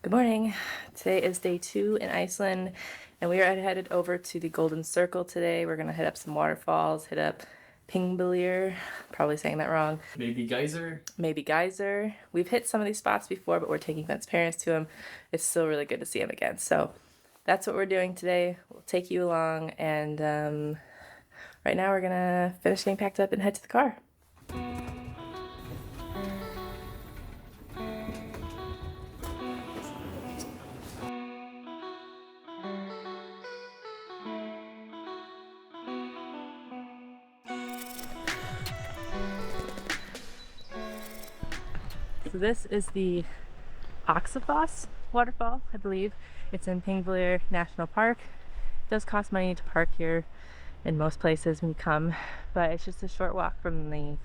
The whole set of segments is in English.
Good morning. Today is day 2 in Iceland, and we are headed over to the Golden Circle today. We're going to hit up some waterfalls, hit up Þingvellir, probably saying that wrong. Maybe geyser. Maybe geyser. We've hit some of these spots before, but we're taking Ben's parents to them. It's still really good to see him again. So that's what we're doing today. We'll take you along, and right now we're going to finish getting packed up and head to the car. So this is the Gullfoss waterfall, I believe. It's in Þingvellir National Park. It does cost money to park here in most places when you come, but it's just a short walk from the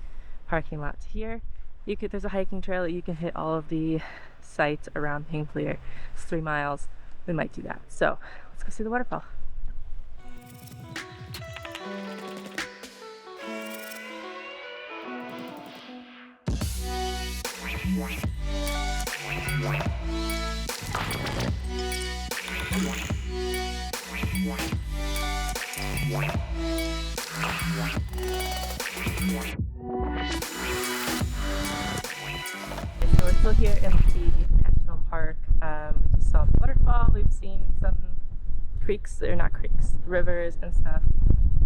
parking lot to here. There's a hiking trail that you can hit all of the sites around Þingvellir. It's 3 miles. We might do that. So let's go see the waterfall. So we're still here in the national park. We just saw the waterfall. We've seen some creeks, they're not creeks, rivers and stuff.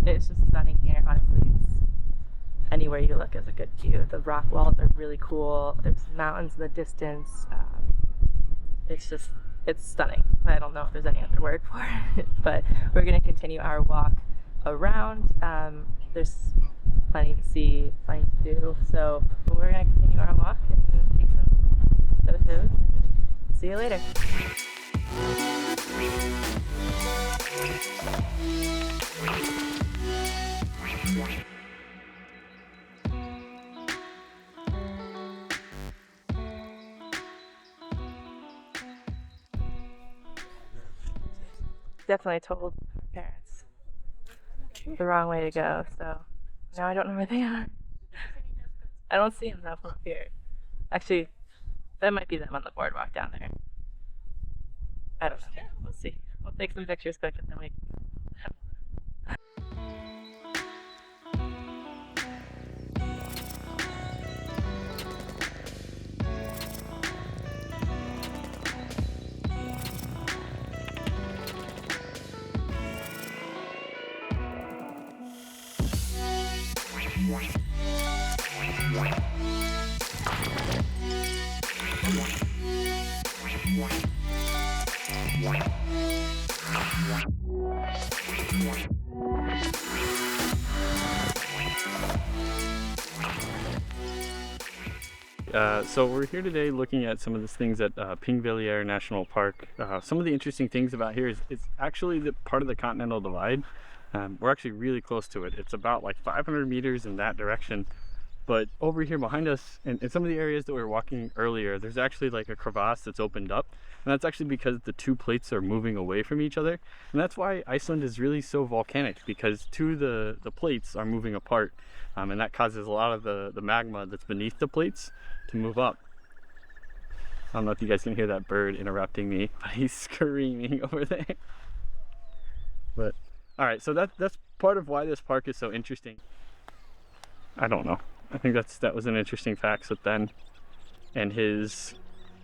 It's just stunning here, honestly. Anywhere you look is a good view. The rock walls are really cool. There's mountains in the distance. It's stunning. I don't know if there's any other word for it, but we're going to continue our walk around. There's plenty to see, plenty to do. So we're going to continue our walk and take some photos and see you later. Definitely told our parents the wrong way to go, so now I don't know where they are. I don't see them though from up here. Actually, that might be them on the boardwalk down there. I don't know. We'll see. We'll take some pictures quick and then we So we're here today looking at some of these things at Þingvellir National Park. Some of the interesting things about here is it's actually the part of the Continental Divide. We're actually really close to it. It's about like 500 meters in that direction. But over here behind us, in some of the areas that we were walking earlier, there's actually like a crevasse that's opened up. And that's actually because the two plates are moving away from each other. And that's why Iceland is really so volcanic, because the plates are moving apart. And that causes a lot of the magma that's beneath the plates to move up. I don't know if you guys can hear that bird interrupting me, but he's screaming over there. But all right, so that's part of why this park is so interesting. I don't know. I think that was an interesting fact with Ben and his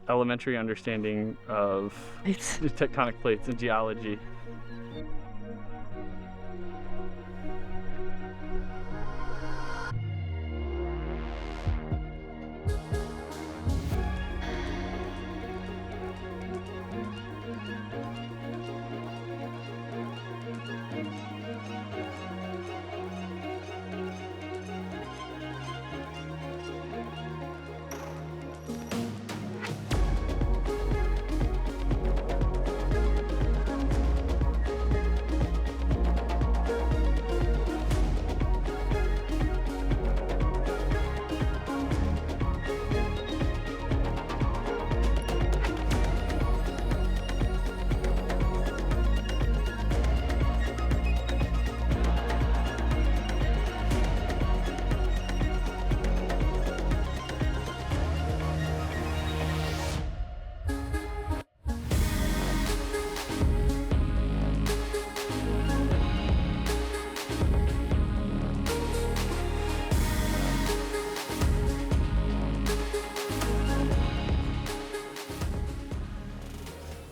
elementary understanding of the tectonic plates and geology.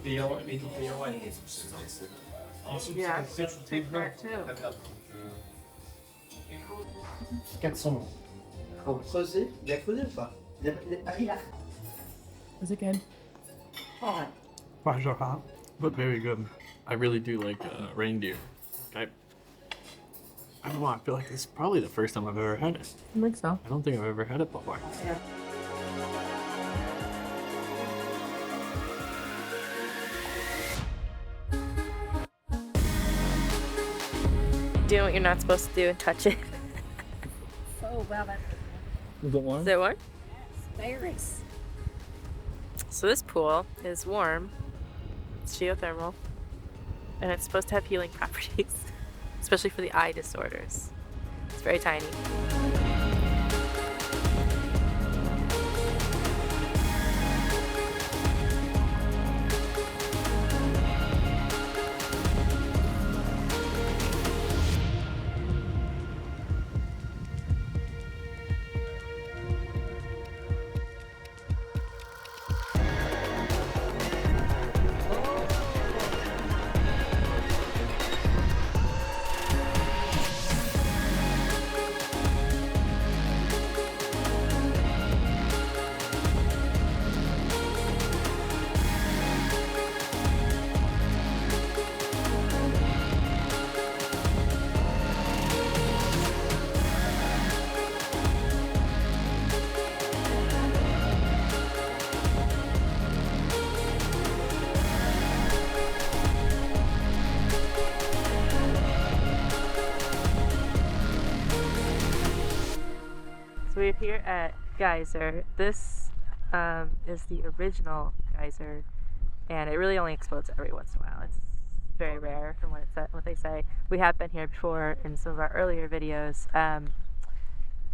Yeah, take that too. Is it good? But very good. I really do like reindeer. I don't know, I feel like this is probably the first time I've ever had it. I think so. I don't think I've ever had it before. Yeah. Doing what you're not supposed to do and touch it. Oh, wow, that's Is it warm? Is it warm? virus. So this pool is warm. It's geothermal. And it's supposed to have healing properties, especially for the eye disorders. It's very tiny. So we're here at Geyser. This is the original geyser, and it really only explodes every once in a while. It's very rare from what they say. We have been here before in some of our earlier videos,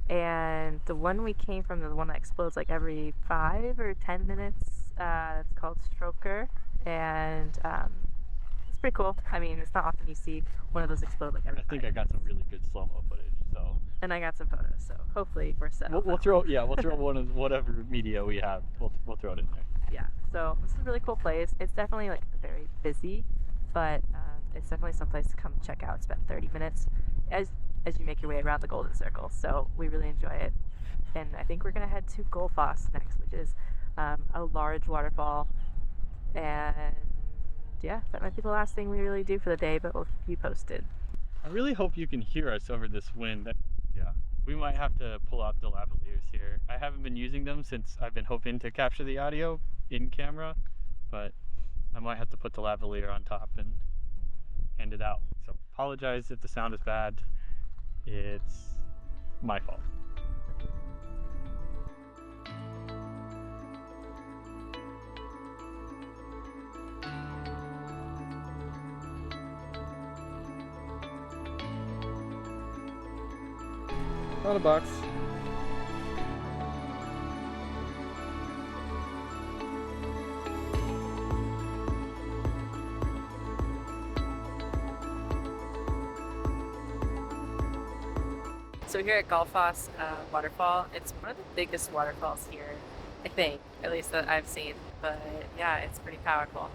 and the one we came from, the one that explodes like every 5 or 10 minutes, it's called Stroker, and it's pretty cool. I mean, it's not often you see one of those explode like every I think 5 I got some really good slow-mo footage, so. And I got some photos, so hopefully we're set. We'll throw one of whatever media we have. We'll throw it in there. Yeah, so this is a really cool place. It's definitely like very busy, but it's definitely some place to come check out. Spend 30 minutes as you make your way around the Golden Circle. So we really enjoy it, and I think we're gonna head to Gullfoss next, which is a large waterfall. And yeah, that might be the last thing we really do for the day, but we'll keep you posted. I really hope you can hear us over this wind. Yeah, we might have to pull out the lavaliers here. I haven't been using them since I've been hoping to capture the audio in camera, but I might have to put the lavalier on top and hand it out. So apologize if the sound is bad. It's my fault. Not a box. So here at Gullfoss waterfall, it's one of the biggest waterfalls here, I think, at least that I've seen. But yeah, it's pretty powerful.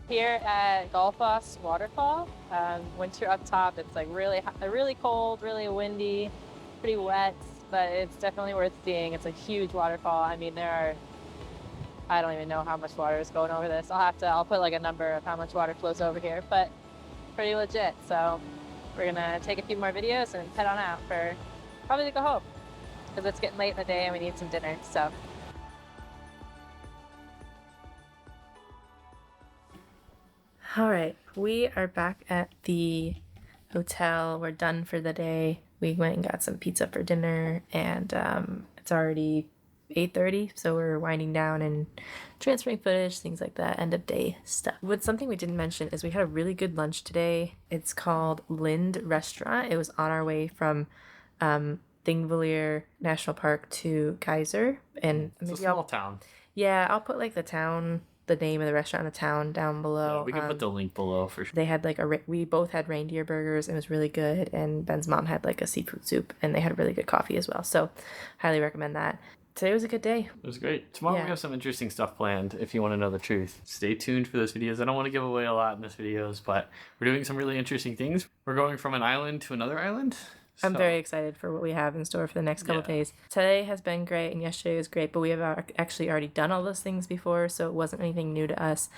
Here at Gullfoss waterfall, once you're up top, it's like really cold, really windy, pretty wet, but it's definitely worth seeing. It's a huge waterfall. I mean, I don't even know how much water is going over this. I'll put like a number of how much water flows over here, but pretty legit. So we're gonna take a few more videos and head on out for probably to go home because it's getting late in the day and we need some dinner. So. All right, we are back at the hotel. We're done for the day. We went and got some pizza for dinner, and it's already 8:30, so we're winding down and transferring footage, things like that, end of day stuff. But something we didn't mention is we had a really good lunch today. It's called Lindin Restaurant. It was on our way from Þingvellir National Park to Geyser, and It's a maybe small town. I'll put like the name of the restaurant in the town down below. We can put the link below for sure. They had like we both had reindeer burgers. It was really good, and Ben's mom had like a seafood soup, and they had really good coffee as well. So, highly recommend that. Today was a good day. It was great. Tomorrow we have some interesting stuff planned if you want to know the truth. Stay tuned for those videos. I don't want to give away a lot in this videos, but we're doing some really interesting things. We're going from an island to another island. I'm very excited for what we have in store for the next couple days. Today has been great, and yesterday was great, but we have actually already done all those things before, so it wasn't anything new to us.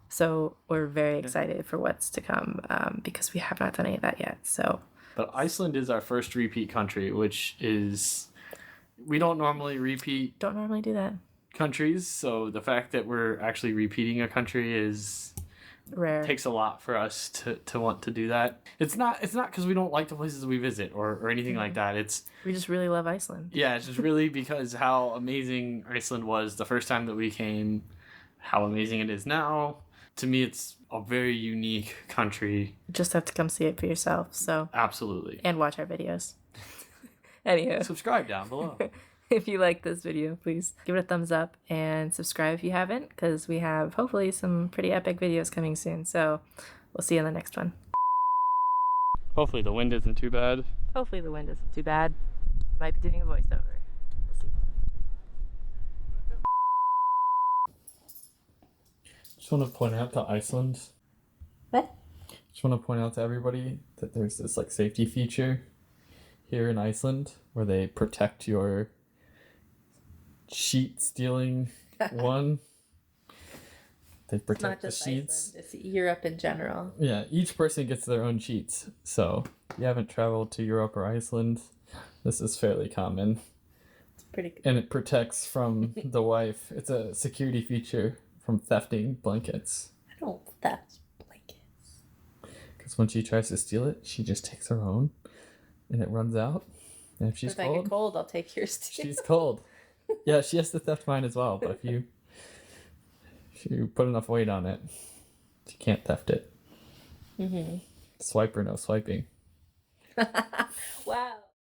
So we're very excited for what's to come because we have not done any of that yet. So, but Iceland is our first repeat country, which is... We don't normally do that. Countries, so the fact that we're actually repeating a country is rare. Takes a lot for us to want to do that. It's not because we don't like the places we visit or anything like that. We just really love Iceland. Yeah, it's just really because how amazing Iceland was the first time that we came, how amazing it is now. To me, it's a very unique country. You just have to come see it for yourself. So absolutely, and watch our videos. Anywho, subscribe down below. If you like this video, please give it a thumbs up and subscribe if you haven't, because we have hopefully some pretty epic videos coming soon. So we'll see you in the next one. Hopefully the wind isn't too bad. Hopefully the wind isn't too bad. Might be doing a voiceover. We'll see. Just want to point out to Iceland. What? Just want to point out to everybody that there's this like safety feature here in Iceland where they protect your sheet stealing one. They protect the sheets. Iceland, it's Europe in general. Yeah, each person gets their own sheets. So if you haven't traveled to Europe or Iceland, this is fairly common. It's pretty good. And it protects from the wife. It's a security feature from thefting blankets. I don't theft blankets. Because when she tries to steal it, she just takes her own and it runs out. And if she's I get cold, I'll take yours too. She's cold. Yeah, she has to theft mine as well, but if you put enough weight on it, she can't theft it. Swipe or no swiping. Wow.